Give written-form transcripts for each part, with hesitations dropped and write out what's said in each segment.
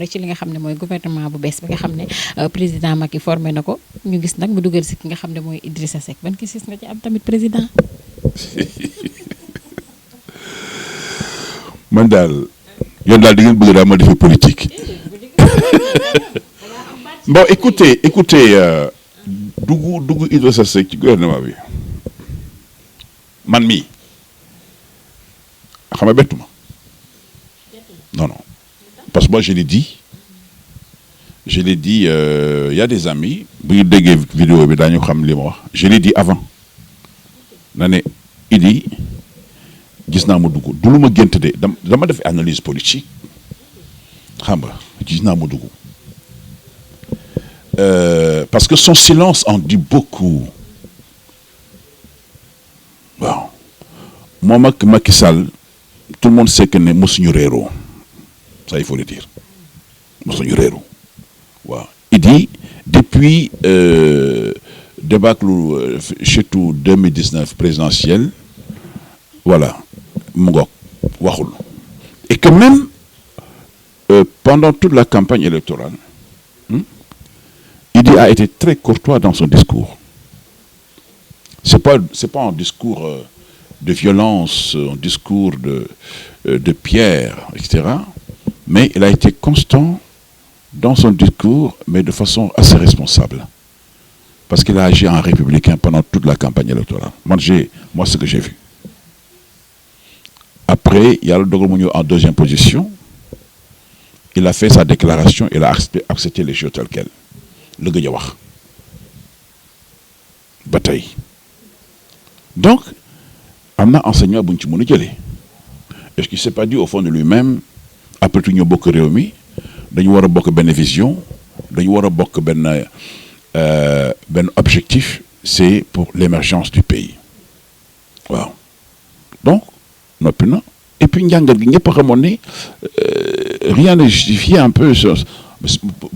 ci li nga xam ne mooy gouvernement bu bees bi nga xam ne président Macky formé na ko ñu gis nag mu dugal si ki nga xam ne mooy Idrissa Seck ban gis nga ci am tamit président. man daal yoon daal di ngeen bëgg daal ma defee politique. bon écoutez dugg Idrissa Seck ci gouvernement bi man mii xam nga bettu ma non parce que moi je l'ai dit y a des amis bu ñu déggee vidéo bi daañu xam li ma wax je l'ai dit avant na ne Idi gis naa mu dugg du lu ma gént de dama def analyse politique xam nga gis naa mu dugg parce que son silence en dit beaucoup waaw moom ak Macky Sall tout le monde sait que ne mosuñu réeroo ça il faut le dire mosuñu réeroo waaw Idi depuis débâcle surtout 2019 présidentielle voilà mu ngoog waxul et que même pendant toute la campagne électorale Idi a été très courtois dans son discours. C'est pas un discours de violence, un discours de pierre, etc. Mais il a été constant dans son discours, mais de façon assez responsable. Parce qu'il a agi en républicain pendant toute la campagne électorale. Moi, ce que j'ai vu. Après, il y a le Dogal Mounio en deuxième position. Il a fait sa déclaration, il a accepté les choses telles quelles. Le gëj a wax ba tey donc am na enseignement bu ñu ci mën a jëlee est-ce qu'il s'est pas dit au fond de lui-même après tout ñoo bokk réew mi dañu war a bokk benn vision dañu war a bokk benn objectif c'est pour l'émergence du pays waaw donc noppi na et puis njàngat gi ñëpp a xamoon ni rien ne justifiait un peu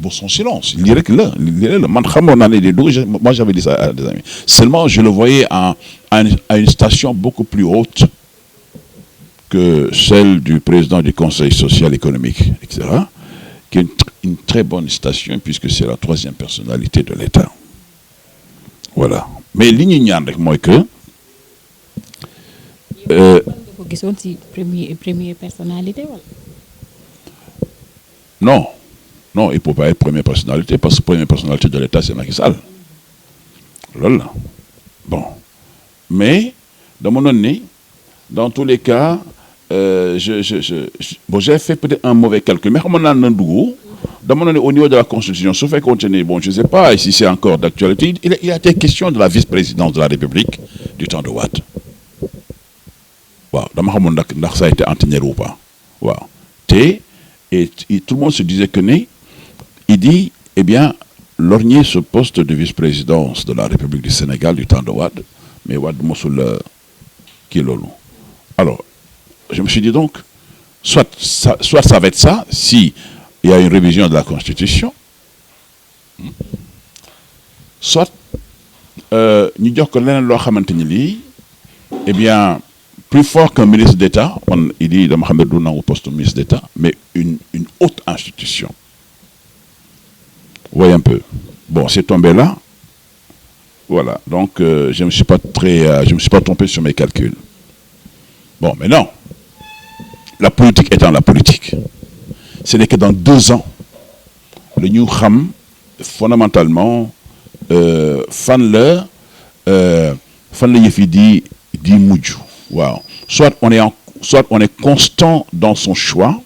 pour son silence il dirait que là man xamoon naa ne moi j'avais dit ça à des amis seulement je le voyais à une station beaucoup plus haute que celle du président du Conseil social économique etc qui est une très bonne station puisque c'est la troisième personnalité de l'État voilà mais li ñu ñaan rek mooy que ko gisoon ci première personnalité wala non il ne peut pas être première personnalité parce que première personnalité de l'État c'est Macky Sall loolu la bon mais dama noon ni dans tous les cas bon j'ai fait peut-être un mauvais calcul mais xamoon naa na dugg dama noon ni au niveau de la Constitution su fekkoon ne bon je sais pas si c'est encore d'actualité il a été question de la vice-présidence de la République du temps de Wade waaw dama xamoon ndax ça a été entériné ou pas waaw et tout le monde se disait que ne il dit eh bien lorgner ce poste de vice-présidence de la République du Sénégal du temps de Wade mais Wade mosul kii loolu alors je me suis dit donc soit ça va être ça si il y a une révision de la Constitution soit ñu jox ko leneen loo xamante ni lii eh bien plus fort qu'un ministre d'État on il dit dama xam ne du nangu poste ministre d'État mais une haute institution voyez un peu bon c'est tombé là voilà donc je me suis pas trompé sur mes calculs bon mais non la politique étant la politique ce n'est que dans 2 ans la ñu xam fondamentalement fan la yëf yi di mujj waaw soit on est constant dans son choix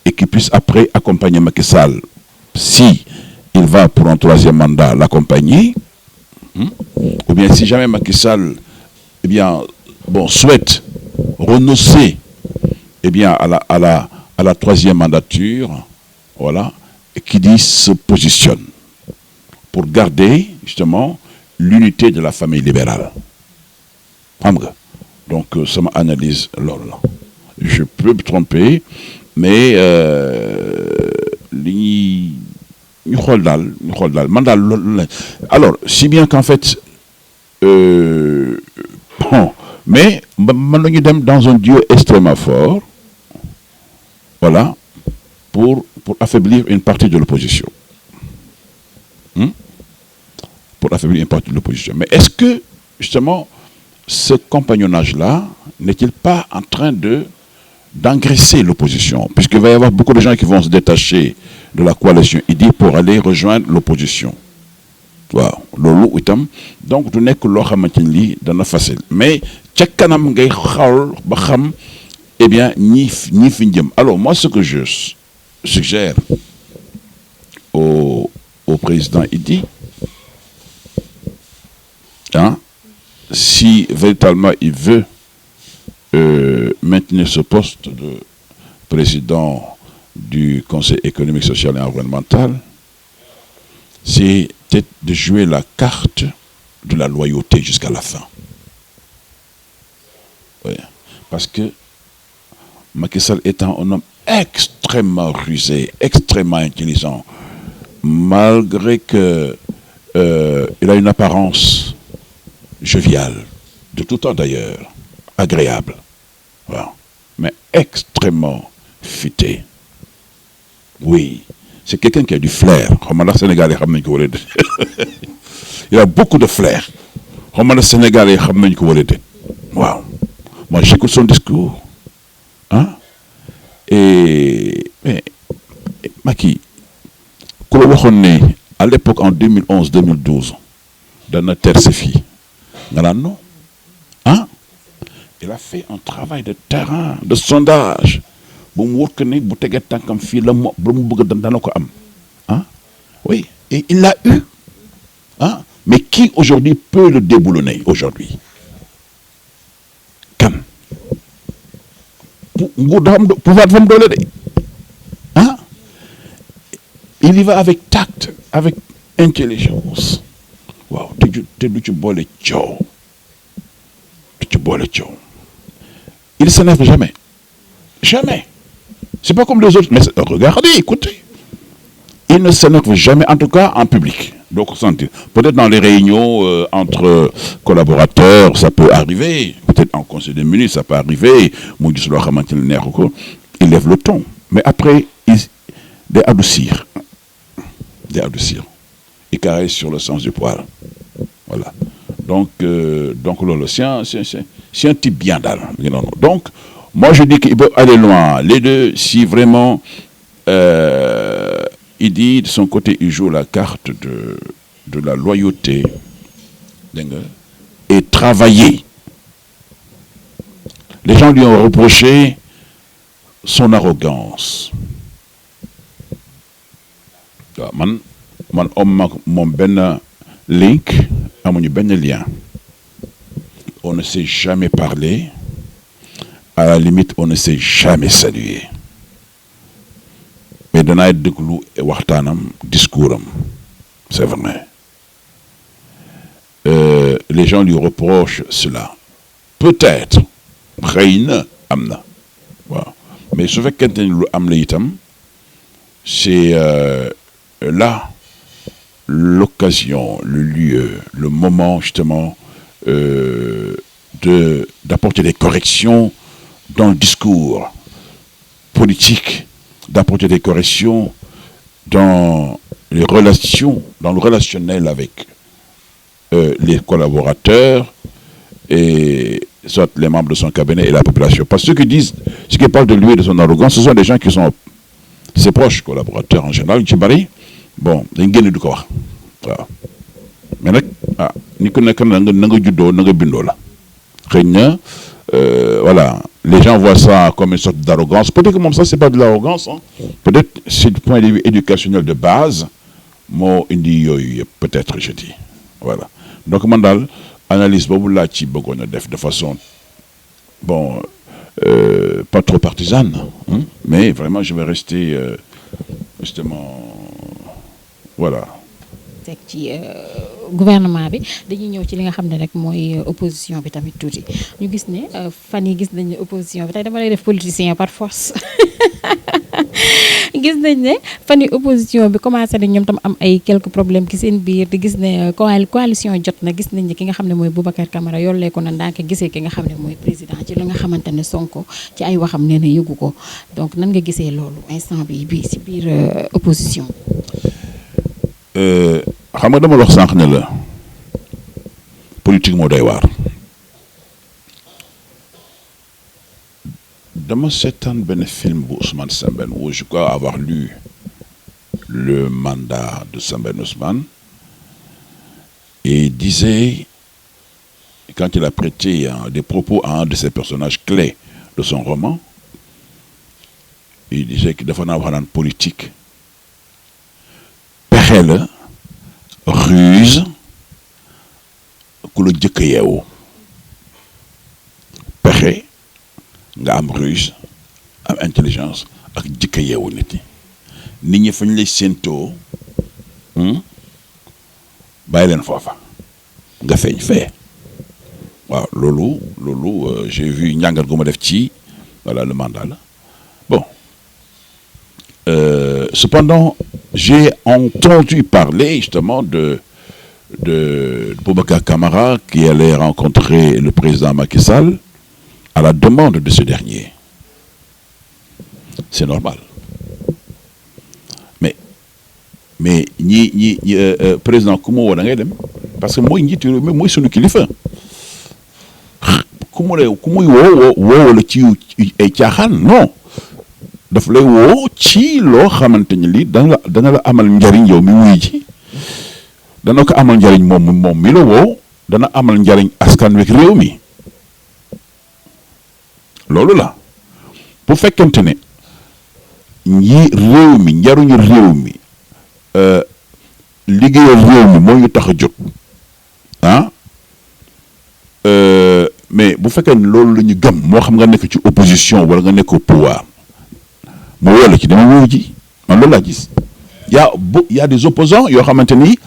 et qu'il puisse après accompagner Macky Sall si il va pour un 3e mandat l'accompagner ou bien si jamais Macky Sall eh bien bon souhaite renoncer eh bien à la 3e mandature voilà et qui dit se positionne pour garder justement l'unité de la famille libérale xam nga donc sama analyse loolu la je peux me tromper mais li ñu xool daal man daal loolu la alors si bien qu'en fait bon mais mën nañu dem dans un duo extrêmement fort, voilà, pour affaiblir une partie de l'opposition. Pour affaiblir une partie de l'opposition. Mais est-ce que, justement, ce compagnonnage-là n'est-il pas en train d'engraisser l'opposition? Puisqu'il va y avoir beaucoup de gens qui vont se détacher de la coalition IDI pour aller rejoindre l'opposition. Waaw loolu itam donc du nekk loo xamante ni lii dana facile mais ca kanam ngay xawl ba xam eh bien ñii fi jëm. Alors moi ce que je suggère au président IDI, hein, si véritablement il veut maintenir ce poste de président du Conseil économique, social et environnemental, c'est peut-être de jouer la carte de la loyauté jusqu'à la fin. Oui. Parce que Macky Sall étant un homme extrêmement rusé, extrêmement intelligent, malgré que il a une apparence joviale, de tout temps d'ailleurs, agréable, voilà, mais extrêmement futé. Oui, c'est quelqu'un qui a du flair. Il a beaucoup de flair. Wow. Moi, j'écoute son discours. Hein? Et Macky, à l'époque, en 2011-2012, dans notre terre, c'est fille. Non. Hein? Il a fait un travail de terrain, de sondage. Hein? Oui, et il l'a eu. Hein? Mais qui aujourd'hui peut le déboulonner aujourd'hui? Quand? Hein? Il y va avec tact, avec intelligence. Wow, il ne s'énerve jamais. Jamais. C'est pas comme les autres. Mais regardez, écoutez. Il ne s'énerve jamais, en tout cas en public. Donc, peut-être dans les réunions entre collaborateurs, ça peut arriver. Peut-être en conseil des ministres, ça peut arriver. Il lève le ton. Mais après, il d'adoucir. Il caresse sur le sens du poil. Voilà. Donc c'est un type bien d'âme. Donc, moi je dis qu'il peut aller loin. Les deux, si vraiment il dit de son côté, il joue la carte de la loyauté et travailler. Les gens lui ont reproché son arrogance. Mon ben link, mon ben lien. On ne s'est jamais parlé. À la limite, on ne s'est jamais salué. Mais dans la discours, c'est vrai. Les gens lui reprochent cela. Peut-être, mais ce fait que c'est là l'occasion, le lieu, le moment justement d'apporter des corrections dans le discours politique, d'apporter des corrections dans les relations, dans le relationnel avec les collaborateurs et soit les membres de son cabinet et la population. Parce que ceux qui parlent de lui et de son arrogance, ce sont des gens qui sont ses proches collaborateurs en général. Bon, mais voilà, les gens voient ça comme une sorte d'arrogance. Peut-être que même ça, c'est pas de l'arrogance. Hein. Peut-être c'est du point de vue éducationnel de base. Moi, peut-être, je dis. Voilà. Donc, Mandal, analyse de façon, bon, pas trop partisane, hein, mais vraiment, je vais rester, justement, voilà. ci gouvernement bi dañuy ñëw ci li nga xam ne rek mooy opposition bi tamit tuuti ñu gis ne fan yi gis nañ ne opposition bi tey dama lay def politicien par force gis nañ ne fan yi opposition bi commencé nañ ñoom tam am ay quelques problèmes ci seen biir di gis ne coalition jot na gis nañ ne ki nga xam ne mooy Boubacar Camara yollee ko na ndaanke gisee ki nga xam ne mooy président ci li nga xamante ne Sonko ci ay waxam nee na yëgu ko donc nan nga gisee loolu instant bi ci biir opposition. xam nga dama wax sànq ne la politique moo doy waar. dama seetaan benn film bu Ousmane Sembène où je crois avoir lu le mandat de Sembène Ousmane et disait quand il a prêté des propos à un de ses personnages clés de son roman, il disait que dafa naa wax naan politique pexe la ruse ku la jëkk a yeewu pexe nga am ruse am intelligence ak jëkk a yeewu nit ñi fañ lay séentoo bàyyi leen foofa nga feeñ fee waaw loolu j'ai vu njàngat gu ma def ci voilà le mandat là bon cependant j'ai entendu parler justement de Boubacar Camara qui allait rencontrer le président Macky Sall à la demande de ce dernier. C'est normal. Mais ñi président ku mu woo da ngay dem parce que mooy njiitu réew mi mooy sunu kilifa ku muy woo la ci ay caaxaan non daf lay woo ci loo xamante ni lii dana la amal njariñ yow mi wuy ji dana ko amal njariñ moom mi la woo dana amal njariñ askan wi réew mi. loolu la bu fekkente ne réew mi njariñu réew mi liggéeyal réew mi moo ñu tax a jóg mais bu fekkee ne loolu la ñu gëm moo xam nga nekk ci opposition wala nga nekk au pouvoir moo wala ci dama wuyu ji man loolu laa gis y a des opposants yoo xamante ni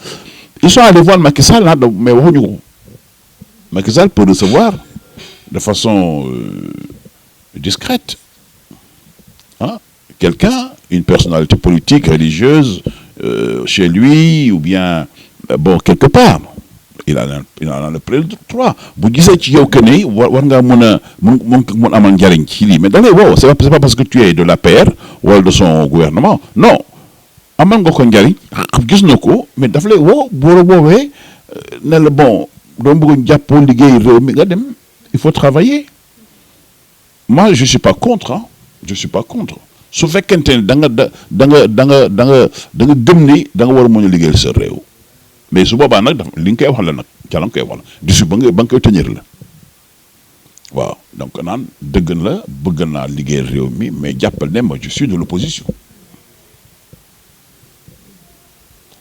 ils sont allés voir Macky Sall mais waxuñu ko Macky Sall peut recevoir de façon discrète quelqu'un, une personnalité politique, religieuse, chez lui ou bien quelque part. Il en a le plein droit. Bu gisee ci yow que ne war ngaa mën a amal njariñ ci lii mais da ngay wow c'est pas parce que tu es de l'APR wala de son gouvernement non amal nga ko njariñ gis na ko mais daf lay woo boo woowee ne la bon doo bëgg jàppoo liggéey réew mi nga dem il faut travailler. Moi je suis pas contre je suis pas contre su fekkente ne da nga gëm ni da nga war a mën a liggéeyal sa réew mais su boobaa nag dafa li nga koy wax la nag ca la nga koy wax la du si ba nga koy tëñër la waaw donc naan dëgg la bëgg naa liggéeyal réew mi mais jàppal ne ma je suis de l'opposition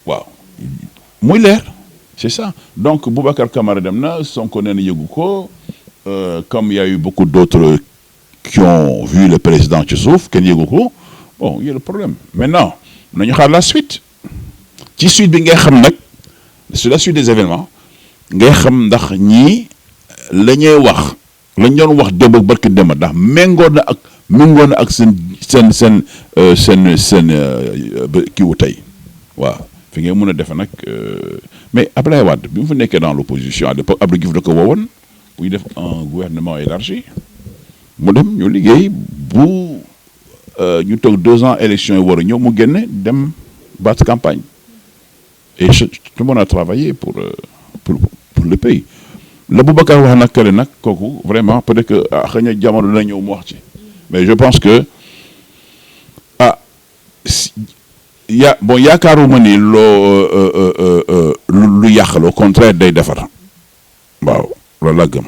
waaw muy leer c'est ça donc Boubacar Camara dem na Sonko nee na yëgu ko comme il y a eu beaucoup d'autres qui ont vu le président ci suuf kenn yëgu ko bon il y a le problème maintenant nañu xaar la suite ci suite bi ngay xam nag sur la suite des événements ngay xam ndax ñii la ñuy wax lañ doon wax démb ak barki démb ndax méngoo na ak seen kiiwu tey waaw fi ngay mën a defe nag mais Abdoulaye Wade bi mu fa nekkee dans l'opposition à l'époque Abdou Diouf da ko woowoon bu ñu def un gouvernement élargi mu dem ñu liggéey bu ñu toog 2 ans élection yi war a ñëw mu génne dem battre campagne et tout le monde a travaillé pour le pays la Boubacar wax nag kële nag kooku vraiment peut-être que xëy na jamono dina ñëw mu wax ci mais je pense que yaakaaruma ni lu yàq la au contraire day defar waaw loolu laa gëm